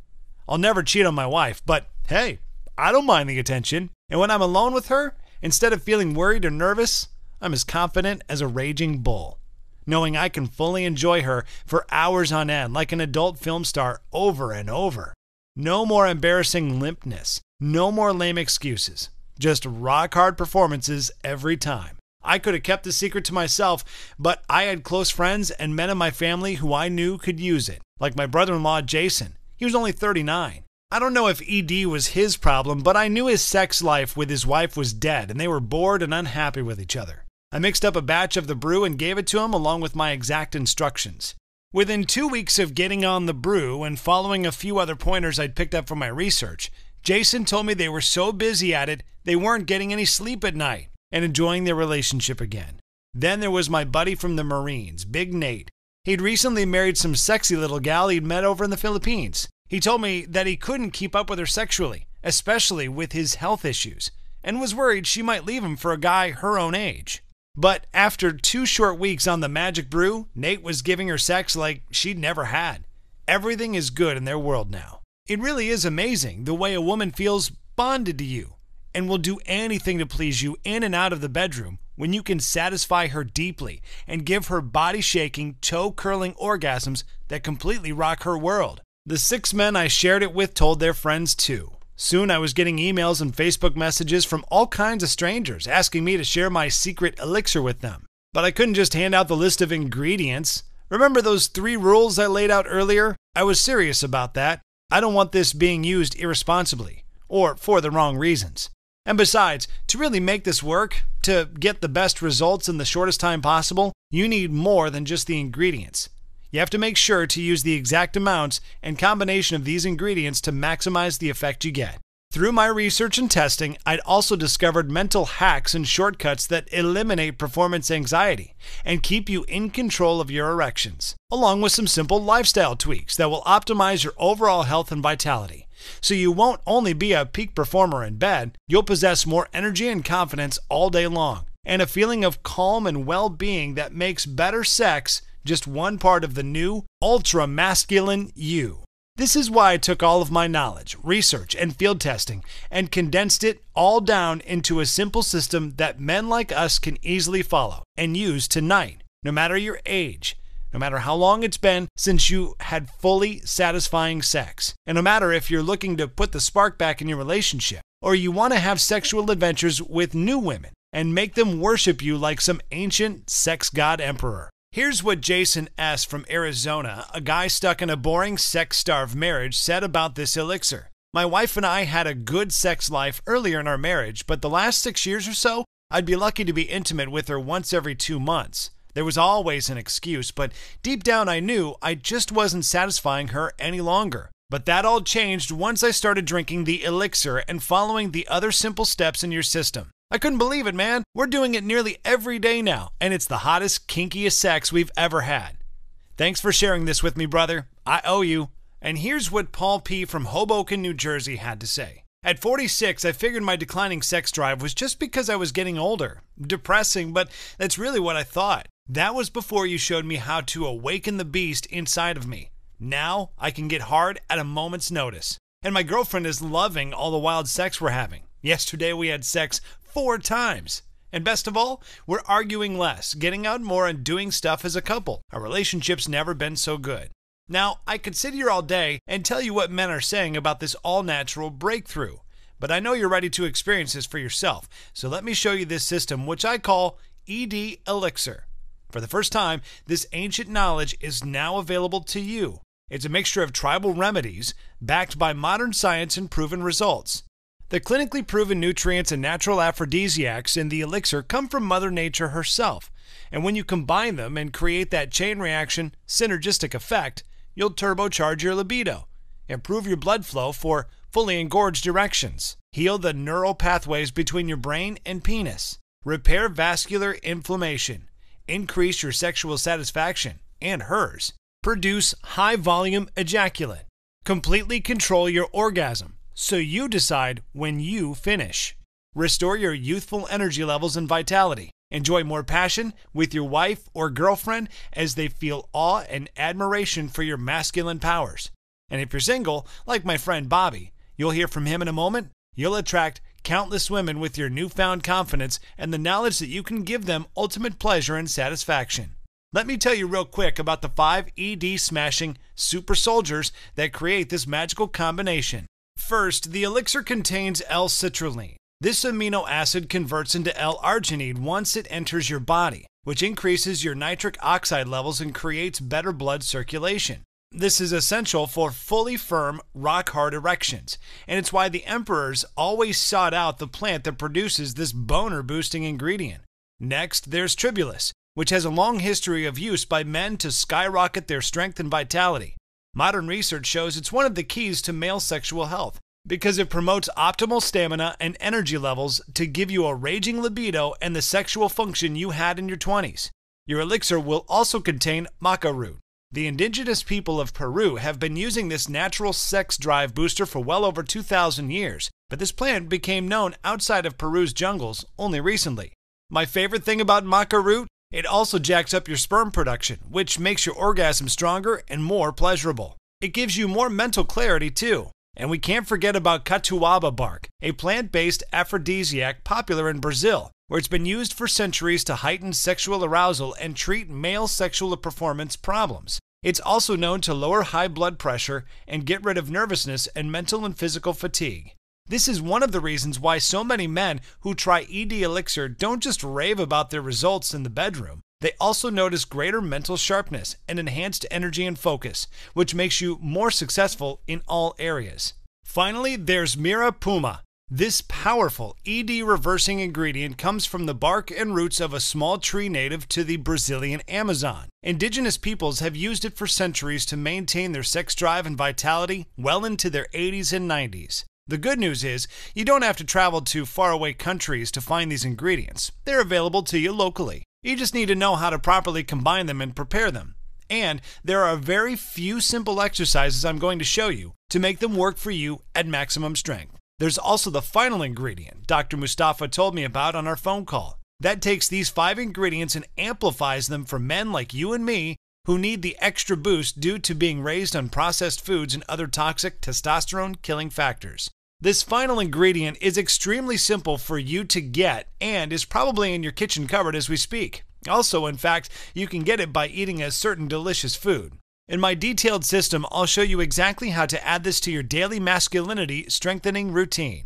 I'll never cheat on my wife, but hey, I don't mind the attention. And when I'm alone with her, instead of feeling worried or nervous, I'm as confident as a raging bull, knowing I can fully enjoy her for hours on end like an adult film star over and over. No more embarrassing limpness, no more lame excuses, just rock-hard performances every time. I could have kept the secret to myself, but I had close friends and men in my family who I knew could use it, like my brother-in-law Jason. He was only 39. I don't know if ED was his problem, but I knew his sex life with his wife was dead, and they were bored and unhappy with each other. I mixed up a batch of the brew and gave it to him along with my exact instructions. Within 2 weeks of getting on the brew and following a few other pointers I'd picked up from my research, Jason told me they were so busy at it, they weren't getting any sleep at night and enjoying their relationship again. Then there was my buddy from the Marines, Big Nate. He'd recently married some sexy little gal he'd met over in the Philippines. He told me that he couldn't keep up with her sexually, especially with his health issues, and was worried she might leave him for a guy her own age. But after 2 short weeks on the Magic Brew, Nate was giving her sex like she'd never had. Everything is good in their world now. It really is amazing the way a woman feels bonded to you and will do anything to please you in and out of the bedroom when you can satisfy her deeply and give her body-shaking, toe-curling orgasms that completely rock her world. The 6 men I shared it with told their friends too. Soon I was getting emails and Facebook messages from all kinds of strangers asking me to share my secret elixir with them. But I couldn't just hand out the list of ingredients. Remember those 3 rules I laid out earlier? I was serious about that. I don't want this being used irresponsibly or for the wrong reasons. And besides, to really make this work, to get the best results in the shortest time possible, you need more than just the ingredients. You have to make sure to use the exact amounts and combination of these ingredients to maximize the effect you get. Through my research and testing, I'd also discovered mental hacks and shortcuts that eliminate performance anxiety and keep you in control of your erections, along with some simple lifestyle tweaks that will optimize your overall health and vitality. So you won't only be a peak performer in bed, you'll possess more energy and confidence all day long, and a feeling of calm and well-being that makes better sex just one part of the new, ultra-masculine you. This is why I took all of my knowledge, research, and field testing and condensed it all down into a simple system that men like us can easily follow and use tonight, no matter your age, no matter how long it's been since you had fully satisfying sex, and no matter if you're looking to put the spark back in your relationship, or you want to have sexual adventures with new women and make them worship you like some ancient sex god emperor. Here's what Jason S. from Arizona, a guy stuck in a boring, sex-starved marriage, said about this elixir. My wife and I had a good sex life earlier in our marriage, but the last 6 years or so, I'd be lucky to be intimate with her once every 2 months. There was always an excuse, but deep down I knew I just wasn't satisfying her any longer. But that all changed once I started drinking the elixir and following the other simple steps in your system. I couldn't believe it, man. We're doing it nearly every day now, and it's the hottest, kinkiest sex we've ever had. Thanks for sharing this with me, brother. I owe you. And here's what Paul P. from Hoboken, New Jersey had to say. At 46, I figured my declining sex drive was just because I was getting older. Depressing, but that's really what I thought. That was before you showed me how to awaken the beast inside of me. Now, I can get hard at a moment's notice. And my girlfriend is loving all the wild sex we're having. Yesterday, we had sex 4 times. And best of all, we're arguing less, getting out more, and doing stuff as a couple. Our relationship's never been so good. Now, I could sit here all day and tell you what men are saying about this all-natural breakthrough, but I know you're ready to experience this for yourself, so let me show you this system, which I call ED Elixir. For the first time, this ancient knowledge is now available to you. It's a mixture of tribal remedies, backed by modern science and proven results. The clinically proven nutrients and natural aphrodisiacs in the elixir come from Mother Nature herself, and when you combine them and create that chain reaction, synergistic effect, you'll turbocharge your libido, improve your blood flow for fully engorged erections, heal the neural pathways between your brain and penis, repair vascular inflammation, increase your sexual satisfaction and hers, produce high-volume ejaculate, completely control your orgasm, so you decide when you finish. Restore your youthful energy levels and vitality. Enjoy more passion with your wife or girlfriend as they feel awe and admiration for your masculine powers. And if you're single, like my friend Bobby, you'll hear from him in a moment. You'll attract countless women with your newfound confidence and the knowledge that you can give them ultimate pleasure and satisfaction. Let me tell you real quick about the 5 ED smashing super soldiers that create this magical combination. First, the elixir contains L-citrulline. This amino acid converts into L-arginine once it enters your body, which increases your nitric oxide levels and creates better blood circulation. This is essential for fully firm, rock-hard erections, and it's why the emperors always sought out the plant that produces this boner-boosting ingredient. Next, there's tribulus, which has a long history of use by men to skyrocket their strength and vitality. Modern research shows it's one of the keys to male sexual health because it promotes optimal stamina and energy levels to give you a raging libido and the sexual function you had in your 20s. Your elixir will also contain maca root. The indigenous people of Peru have been using this natural sex drive booster for well over 2,000 years, but this plant became known outside of Peru's jungles only recently. My favorite thing about maca root? It also jacks up your sperm production, which makes your orgasm stronger and more pleasurable. It gives you more mental clarity too. And we can't forget about catuaba bark, a plant-based aphrodisiac popular in Brazil, where it's been used for centuries to heighten sexual arousal and treat male sexual performance problems. It's also known to lower high blood pressure and get rid of nervousness and mental and physical fatigue. This is one of the reasons why so many men who try ED Elixir don't just rave about their results in the bedroom. They also notice greater mental sharpness and enhanced energy and focus, which makes you more successful in all areas. Finally, there's Mira Puma. This powerful ED reversing ingredient comes from the bark and roots of a small tree native to the Brazilian Amazon. Indigenous peoples have used it for centuries to maintain their sex drive and vitality well into their 80s and 90s. The good news is, you don't have to travel to faraway countries to find these ingredients. They're available to you locally. You just need to know how to properly combine them and prepare them. And there are very few simple exercises I'm going to show you to make them work for you at maximum strength. There's also the final ingredient Dr. Mustafa told me about on our phone call. That takes these 5 ingredients and amplifies them for men like you and me who need the extra boost due to being raised on processed foods and other toxic testosterone-killing factors. This final ingredient is extremely simple for you to get and is probably in your kitchen cupboard as we speak. Also, in fact, you can get it by eating a certain delicious food. In my detailed system, I'll show you exactly how to add this to your daily masculinity strengthening routine.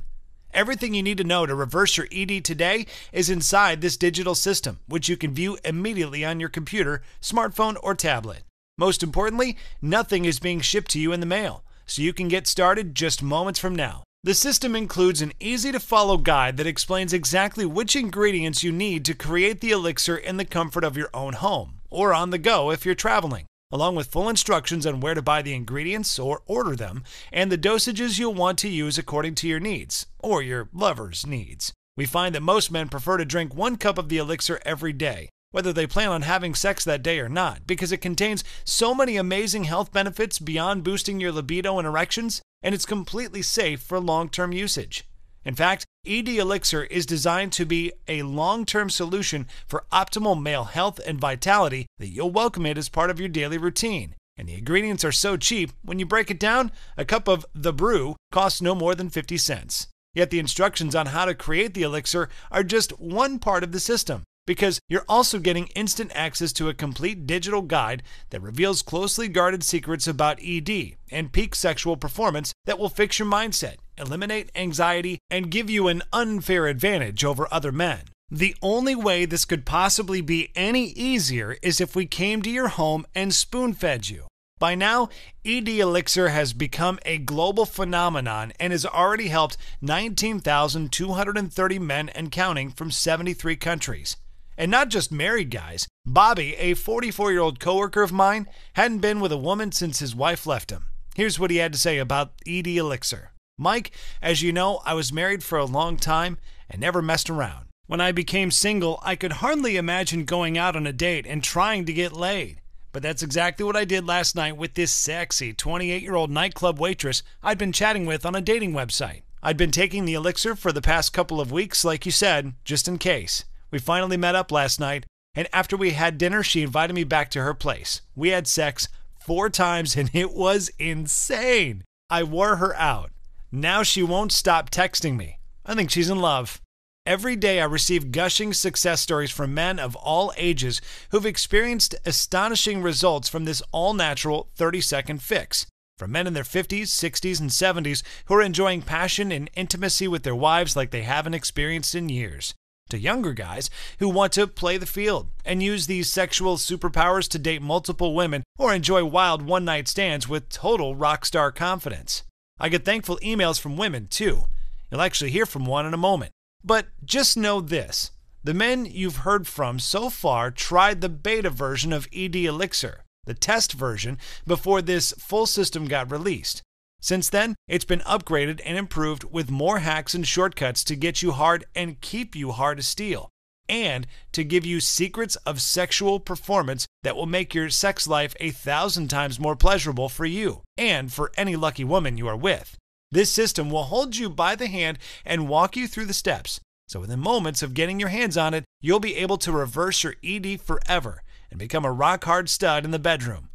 Everything you need to know to reverse your ED today is inside this digital system, which you can view immediately on your computer, smartphone, or tablet. Most importantly, nothing is being shipped to you in the mail, so you can get started just moments from now. The system includes an easy-to-follow guide that explains exactly which ingredients you need to create the elixir in the comfort of your own home, or on the go if you're traveling, along with full instructions on where to buy the ingredients or order them, and the dosages you'll want to use according to your needs, or your lover's needs. We find that most men prefer to drink 1 cup of the elixir every day, whether they plan on having sex that day or not, because it contains so many amazing health benefits beyond boosting your libido and erections, and it's completely safe for long-term usage. In fact, ED Elixir is designed to be a long-term solution for optimal male health and vitality that you'll welcome it as part of your daily routine. And the ingredients are so cheap, when you break it down, a cup of the brew costs no more than 50 cents. Yet the instructions on how to create the elixir are just one part of the system, because you're also getting instant access to a complete digital guide that reveals closely guarded secrets about ED and peak sexual performance that will fix your mindset, eliminate anxiety, and give you an unfair advantage over other men. The only way this could possibly be any easier is if we came to your home and spoon-fed you. By now, ED Elixir has become a global phenomenon and has already helped 19,230 men and counting from 73 countries. And not just married guys. Bobby, a 44-year-old coworker of mine, hadn't been with a woman since his wife left him. Here's what he had to say about ED Elixir. Mike, as you know, I was married for a long time and never messed around. When I became single, I could hardly imagine going out on a date and trying to get laid. But that's exactly what I did last night with this sexy 28-year-old nightclub waitress I'd been chatting with on a dating website. I'd been taking the elixir for the past couple of weeks, like you said, just in case. We finally met up last night, and after we had dinner, she invited me back to her place. We had sex 4 times, and it was insane. I wore her out. Now she won't stop texting me. I think she's in love. Every day I receive gushing success stories from men of all ages who've experienced astonishing results from this all-natural 30-second fix. From men in their 50s, 60s, and 70s who are enjoying passion and intimacy with their wives like they haven't experienced in years, to younger guys who want to play the field and use these sexual superpowers to date multiple women or enjoy wild one-night stands with total rock star confidence. I get thankful emails from women, too. You'll actually hear from one in a moment. But just know this. The men you've heard from so far tried the beta version of ED Elixir, the test version, before this full system got released. Since then, it's been upgraded and improved with more hacks and shortcuts to get you hard and keep you hard as steel, and to give you secrets of sexual performance that will make your sex life 1,000 times more pleasurable for you and for any lucky woman you are with. This system will hold you by the hand and walk you through the steps, so within moments of getting your hands on it, you'll be able to reverse your ED forever and become a rock-hard stud in the bedroom.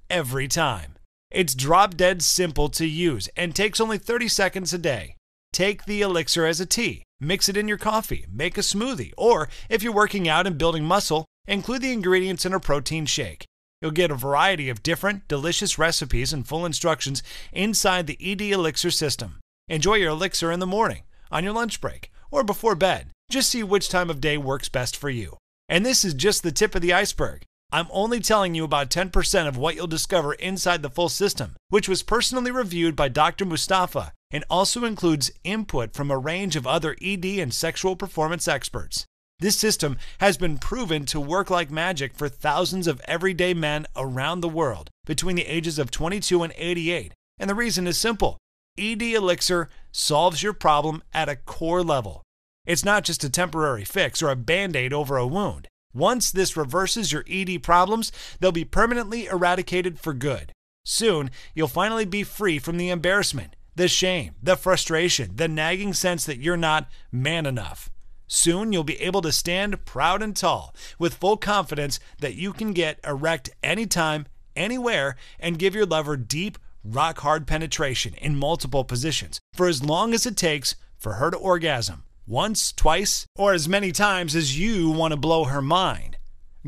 Every time. It's drop-dead simple to use and takes only 30 seconds a day. Take the elixir as a tea, mix it in your coffee, make a smoothie, or if you're working out and building muscle, include the ingredients in a protein shake. You'll get a variety of different, delicious recipes and full instructions inside the ED Elixir system. Enjoy your elixir in the morning, on your lunch break, or before bed. Just see which time of day works best for you. And this is just the tip of the iceberg. I'm only telling you about 10% of what you'll discover inside the full system, which was personally reviewed by Dr. Mustafa and also includes input from a range of other ED and sexual performance experts. This system has been proven to work like magic for thousands of everyday men around the world between the ages of 22 and 88. And the reason is simple. ED Elixir solves your problem at a core level. It's not just a temporary fix or a band-aid over a wound. Once this reverses your ED problems, they'll be permanently eradicated for good. Soon, you'll finally be free from the embarrassment, the shame, the frustration, the nagging sense that you're not man enough. Soon, you'll be able to stand proud and tall with full confidence that you can get erect anytime, anywhere, and give your lover deep, rock-hard penetration in multiple positions for as long as it takes for her to orgasm. Once, twice, or as many times as you want to blow her mind.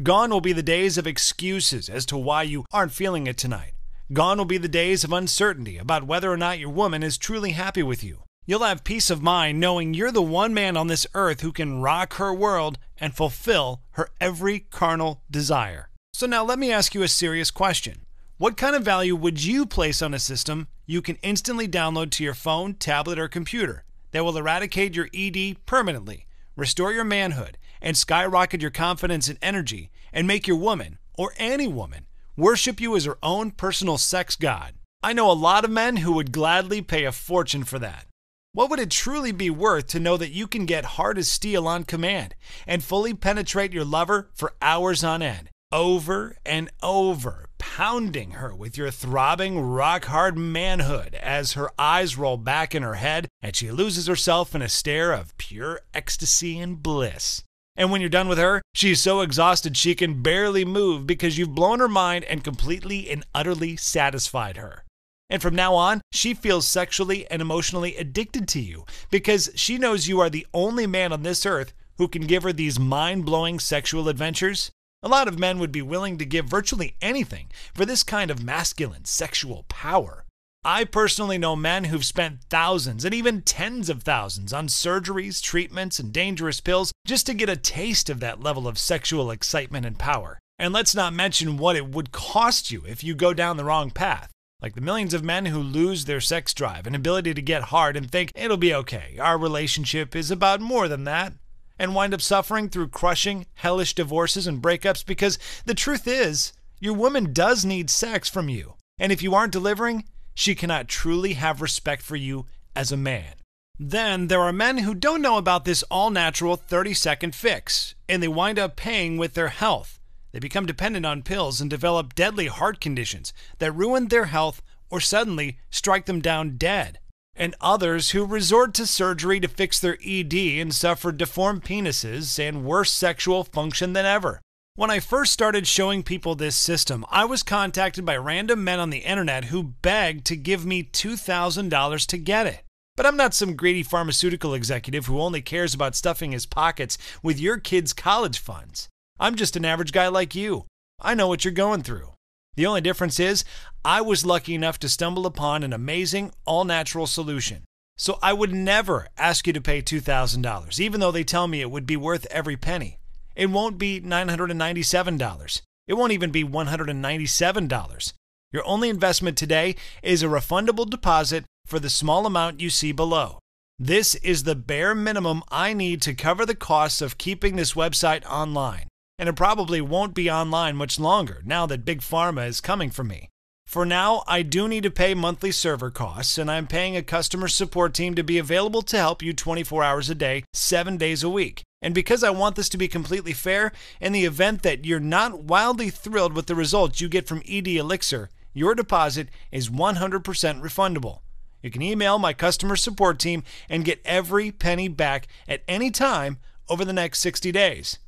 Gone will be the days of excuses as to why you aren't feeling it tonight. Gone will be the days of uncertainty about whether or not your woman is truly happy with you. You'll have peace of mind knowing you're the one man on this earth who can rock her world and fulfill her every carnal desire. So now let me ask you a serious question. What kind of value would you place on a system you can instantly download to your phone, tablet, or computer that will eradicate your ED permanently, restore your manhood, and skyrocket your confidence and energy, and make your woman, or any woman, worship you as her own personal sex god? I know a lot of men who would gladly pay a fortune for that. What would it truly be worth to know that you can get hard as steel on command and fully penetrate your lover for hours on end, over and over, pounding her with your throbbing, rock-hard manhood as her eyes roll back in her head and she loses herself in a stare of pure ecstasy and bliss? And when you're done with her, she's so exhausted she can barely move because you've blown her mind and completely and utterly satisfied her. And from now on, she feels sexually and emotionally addicted to you because she knows you are the only man on this earth who can give her these mind-blowing sexual adventures. A lot of men would be willing to give virtually anything for this kind of masculine sexual power. I personally know men who've spent thousands and even tens of thousands on surgeries, treatments, and dangerous pills just to get a taste of that level of sexual excitement and power. And let's not mention what it would cost you if you go down the wrong path. Like the millions of men who lose their sex drive and ability to get hard and think, it'll be okay, our relationship is about more than that, and wind up suffering through crushing, hellish divorces and breakups because the truth is, your woman does need sex from you. And if you aren't delivering, she cannot truly have respect for you as a man. Then there are men who don't know about this all-natural 30-second fix, and they wind up paying with their health. They become dependent on pills and develop deadly heart conditions that ruin their health or suddenly strike them down dead. And others who resort to surgery to fix their ED and suffer deformed penises and worse sexual function than ever. When I first started showing people this system, I was contacted by random men on the internet who begged to give me $2,000 to get it. But I'm not some greedy pharmaceutical executive who only cares about stuffing his pockets with your kids' college funds. I'm just an average guy like you. I know what you're going through. The only difference is, I was lucky enough to stumble upon an amazing, all-natural solution. So I would never ask you to pay $2,000, even though they tell me it would be worth every penny. It won't be $997. It won't even be $197. Your only investment today is a refundable deposit for the small amount you see below. This is the bare minimum I need to cover the costs of keeping this website online. And it probably won't be online much longer now that Big Pharma is coming for me. For now, I do need to pay monthly server costs, and I'm paying a customer support team to be available to help you 24 hours a day, 7 days a week. And because I want this to be completely fair, in the event that you're not wildly thrilled with the results you get from ED Elixir, your deposit is 100% refundable. You can email my customer support team and get every penny back at any time over the next 60 days.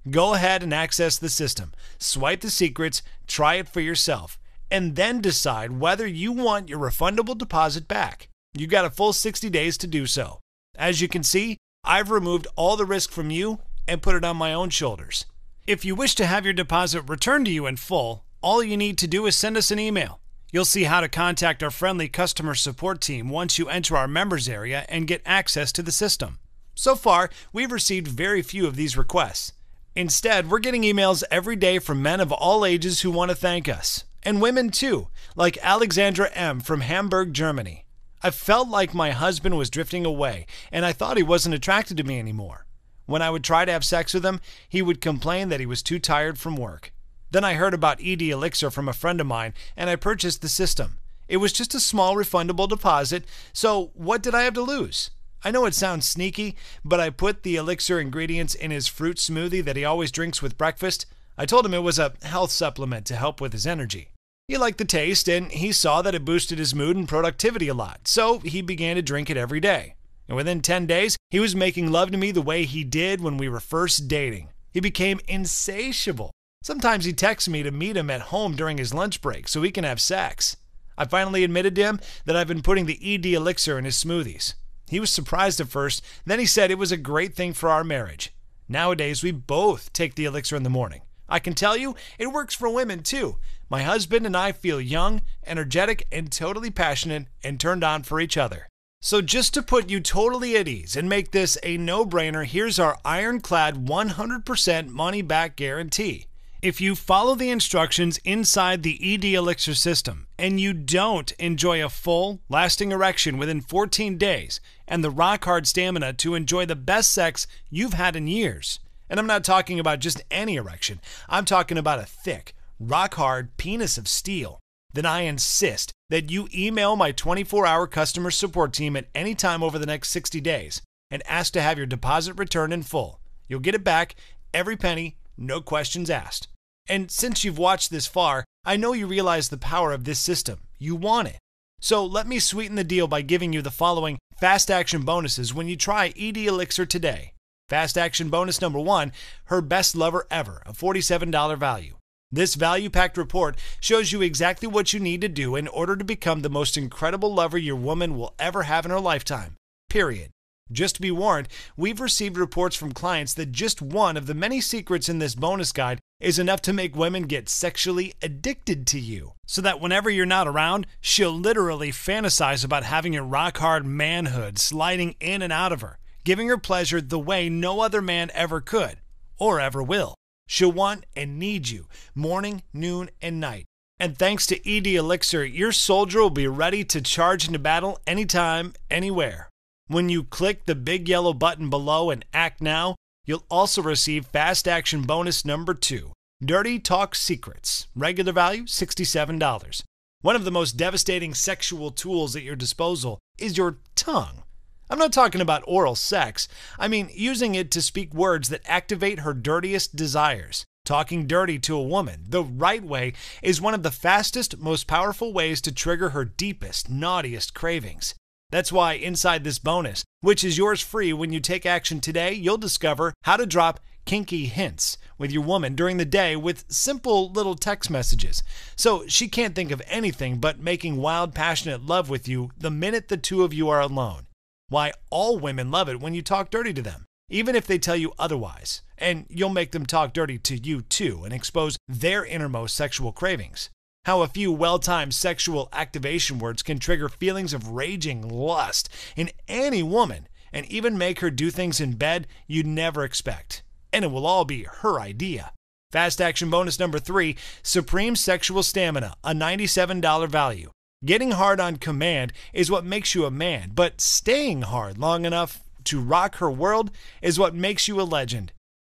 Go ahead and access the system, swipe the secrets, try it for yourself, and then decide whether you want your refundable deposit back. You got a full 60 days to do so. As you can see, I've removed all the risk from you and put it on my own shoulders. If you wish to have your deposit returned to you in full, all you need to do is send us an email. You'll see how to contact our friendly customer support team once you enter our members area and get access to the system. So far, we've received very few of these requests. Instead, we're getting emails every day from men of all ages who want to thank us. And women too, like Alexandra M. from Hamburg, Germany. I felt like my husband was drifting away, and I thought he wasn't attracted to me anymore. When I would try to have sex with him, he would complain that he was too tired from work. Then I heard about ED Elixir from a friend of mine, and I purchased the system. It was just a small refundable deposit, so what did I have to lose? I know it sounds sneaky, but I put the elixir ingredients in his fruit smoothie that he always drinks with breakfast. I told him it was a health supplement to help with his energy. He liked the taste, and he saw that it boosted his mood and productivity a lot, so he began to drink it every day. And within 10 days, he was making love to me the way he did when we were first dating. He became insatiable. Sometimes he texts me to meet him at home during his lunch break so we can have sex. I finally admitted to him that I've been putting the ED elixir in his smoothies. He was surprised at first, then he said it was a great thing for our marriage. Nowadays, we both take the elixir in the morning. I can tell you, it works for women too. My husband and I feel young, energetic, and totally passionate and turned on for each other. So just to put you totally at ease and make this a no-brainer, here's our ironclad 100% money-back guarantee. If you follow the instructions inside the ED Elixir system and you don't enjoy a full, lasting erection within 14 days and the rock-hard stamina to enjoy the best sex you've had in years, and I'm not talking about just any erection, I'm talking about a thick, rock-hard penis of steel, then I insist that you email my 24-hour customer support team at any time over the next 60 days and ask to have your deposit returned in full. You'll get it back, every penny, no questions asked. And since you've watched this far, I know you realize the power of this system. You want it. So let me sweeten the deal by giving you the following fast action bonuses when you try ED Elixir today. Fast action bonus number 1, her best lover ever, a $47 value. This value-packed report shows you exactly what you need to do in order to become the most incredible lover your woman will ever have in her lifetime. Period. Just be warned, we've received reports from clients that just one of the many secrets in this bonus guide is enough to make women get sexually addicted to you, so that whenever you're not around, she'll literally fantasize about having your rock-hard manhood sliding in and out of her, giving her pleasure the way no other man ever could, or ever will. She'll want and need you, morning, noon, and night. And thanks to ED Elixir, your soldier will be ready to charge into battle anytime, anywhere. When you click the big yellow button below and act now, you'll also receive fast action bonus number 2, Dirty Talk Secrets, regular value $67. One of the most devastating sexual tools at your disposal is your tongue. I'm not talking about oral sex. I mean using it to speak words that activate her dirtiest desires. Talking dirty to a woman the right way is one of the fastest, most powerful ways to trigger her deepest, naughtiest cravings. That's why inside this bonus, which is yours free when you take action today, you'll discover how to drop kinky hints with your woman during the day with simple little text messages. So she can't think of anything but making wild, passionate love with you the minute the two of you are alone. Why, all women love it when you talk dirty to them, even if they tell you otherwise. And you'll make them talk dirty to you too and expose their innermost sexual cravings. How a few well-timed sexual activation words can trigger feelings of raging lust in any woman and even make her do things in bed you'd never expect. And it will all be her idea. Fast action bonus number 3, Supreme Sexual Stamina, a $97 value. Getting hard on command is what makes you a man, but staying hard long enough to rock her world is what makes you a legend.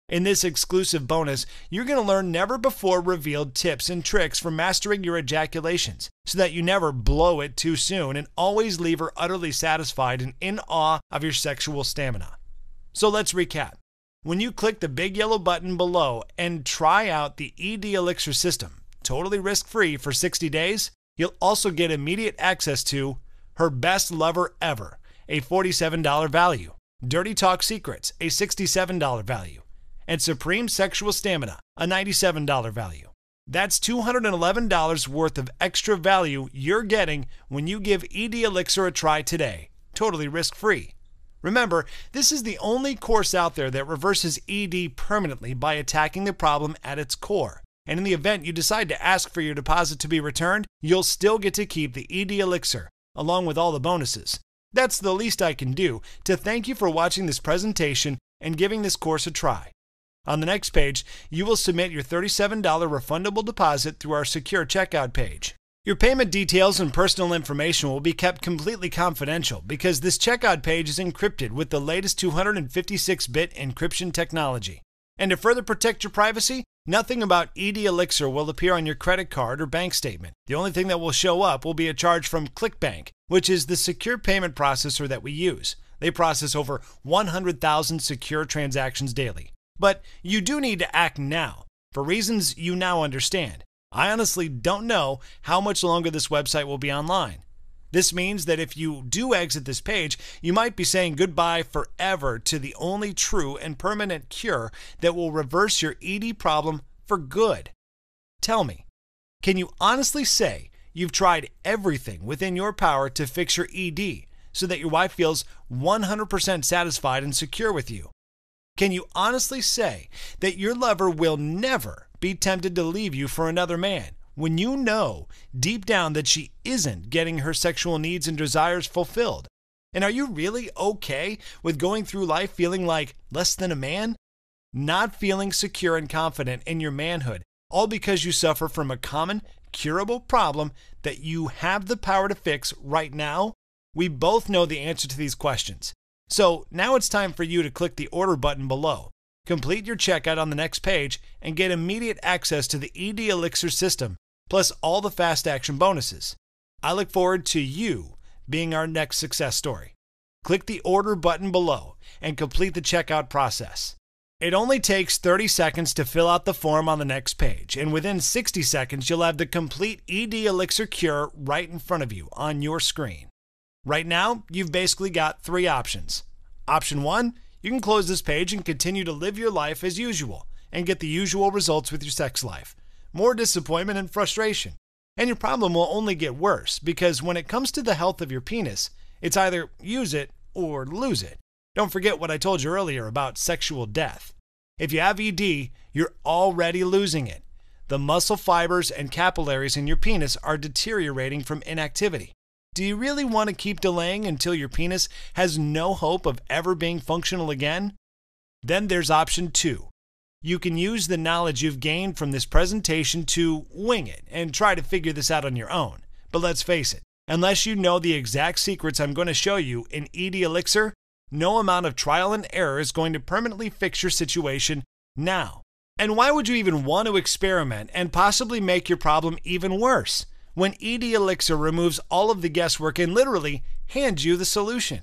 In this exclusive bonus, you're going to learn never-before-revealed tips and tricks for mastering your ejaculations so that you never blow it too soon and always leave her utterly satisfied and in awe of your sexual stamina. So let's recap. When you click the big yellow button below and try out the ED Elixir system, totally risk-free for 60 days, you'll also get immediate access to her best lover ever, a $47 value, Dirty Talk Secrets, a $67 value, and Supreme Sexual Stamina, a $97 value. That's $211 worth of extra value you're getting when you give ED Elixir a try today, totally risk-free. Remember, this is the only course out there that reverses ED permanently by attacking the problem at its core. And in the event you decide to ask for your deposit to be returned, you'll still get to keep the ED Elixir, along with all the bonuses. That's the least I can do to thank you for watching this presentation and giving this course a try. On the next page, you will submit your $37 refundable deposit through our secure checkout page. Your payment details and personal information will be kept completely confidential because this checkout page is encrypted with the latest 256-bit encryption technology. And to further protect your privacy, nothing about ED Elixir will appear on your credit card or bank statement. The only thing that will show up will be a charge from ClickBank, which is the secure payment processor that we use. They process over 100,000 secure transactions daily. But you do need to act now, for reasons you now understand. I honestly don't know how much longer this website will be online. This means that if you do exit this page, you might be saying goodbye forever to the only true and permanent cure that will reverse your ED problem for good. Tell me, can you honestly say you've tried everything within your power to fix your ED so that your wife feels 100% satisfied and secure with you? Can you honestly say that your lover will never be tempted to leave you for another man when you know deep down that she isn't getting her sexual needs and desires fulfilled? And are you really okay with going through life feeling like less than a man? Not feeling secure and confident in your manhood, all because you suffer from a common, curable problem that you have the power to fix right now? We both know the answer to these questions. So now it's time for you to click the order button below. Complete your checkout on the next page and get immediate access to the ED Elixir system, plus all the fast action bonuses. I look forward to you being our next success story. Click the order button below and complete the checkout process. It only takes 30 seconds to fill out the form on the next page, and within 60 seconds you'll have the complete ED Elixir cure right in front of you on your screen. Right now, you've basically got three options. Option 1, you can close this page and continue to live your life as usual and get the usual results with your sex life. More disappointment and frustration. And your problem will only get worse because when it comes to the health of your penis, it's either use it or lose it. Don't forget what I told you earlier about sexual death. If you have ED, you're already losing it. The muscle fibers and capillaries in your penis are deteriorating from inactivity. Do you really want to keep delaying until your penis has no hope of ever being functional again? Then there's option 2. You can use the knowledge you've gained from this presentation to wing it and try to figure this out on your own. But let's face it, unless you know the exact secrets I'm going to show you in ED Elixir, no amount of trial and error is going to permanently fix your situation now. And why would you even want to experiment and possibly make your problem even worse when ED Elixir removes all of the guesswork and literally hands you the solution?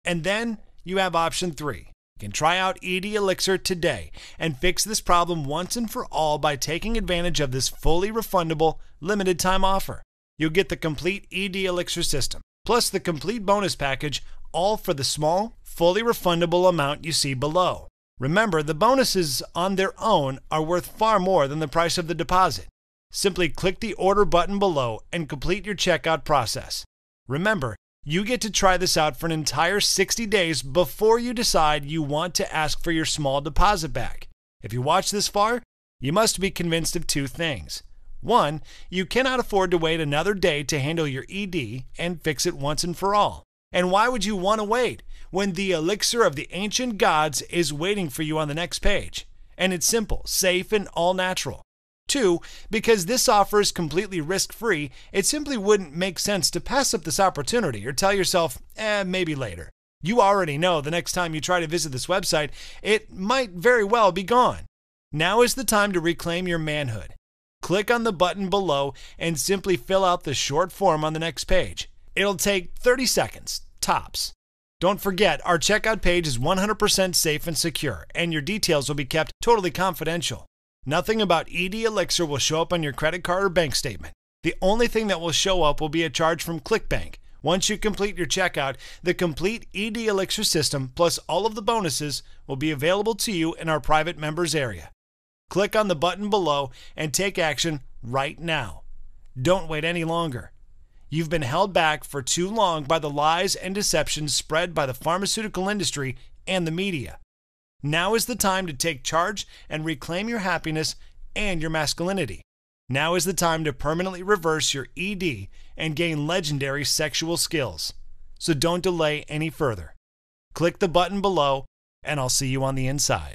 And then you have option 3. You can try out ED Elixir today and fix this problem once and for all by taking advantage of this fully refundable limited time offer. You'll get the complete ED Elixir system, plus the complete bonus package, all for the small, fully refundable amount you see below. Remember, the bonuses on their own are worth far more than the price of the deposit. Simply click the order button below and complete your checkout process. Remember, you get to try this out for an entire 60 days before you decide you want to ask for your small deposit back. If you watch this far, you must be convinced of 2 things. 1, you cannot afford to wait another day to handle your ED and fix it once and for all. And why would you want to wait when the elixir of the ancient gods is waiting for you on the next page? And it's simple, safe, and all natural. 2, because this offer is completely risk-free, it simply wouldn't make sense to pass up this opportunity or tell yourself, maybe later. You already know the next time you try to visit this website, it might very well be gone. Now is the time to reclaim your manhood. Click on the button below and simply fill out the short form on the next page. It'll take 30 seconds, tops. Don't forget, our checkout page is 100% safe and secure, and your details will be kept totally confidential. Nothing about ED Elixir will show up on your credit card or bank statement. The only thing that will show up will be a charge from ClickBank. Once you complete your checkout, the complete ED Elixir system plus all of the bonuses will be available to you in our private members area. Click on the button below and take action right now. Don't wait any longer. You've been held back for too long by the lies and deceptions spread by the pharmaceutical industry and the media. Now is the time to take charge and reclaim your happiness and your masculinity. Now is the time to permanently reverse your ED and gain legendary sexual skills. So don't delay any further. Click the button below, and I'll see you on the inside.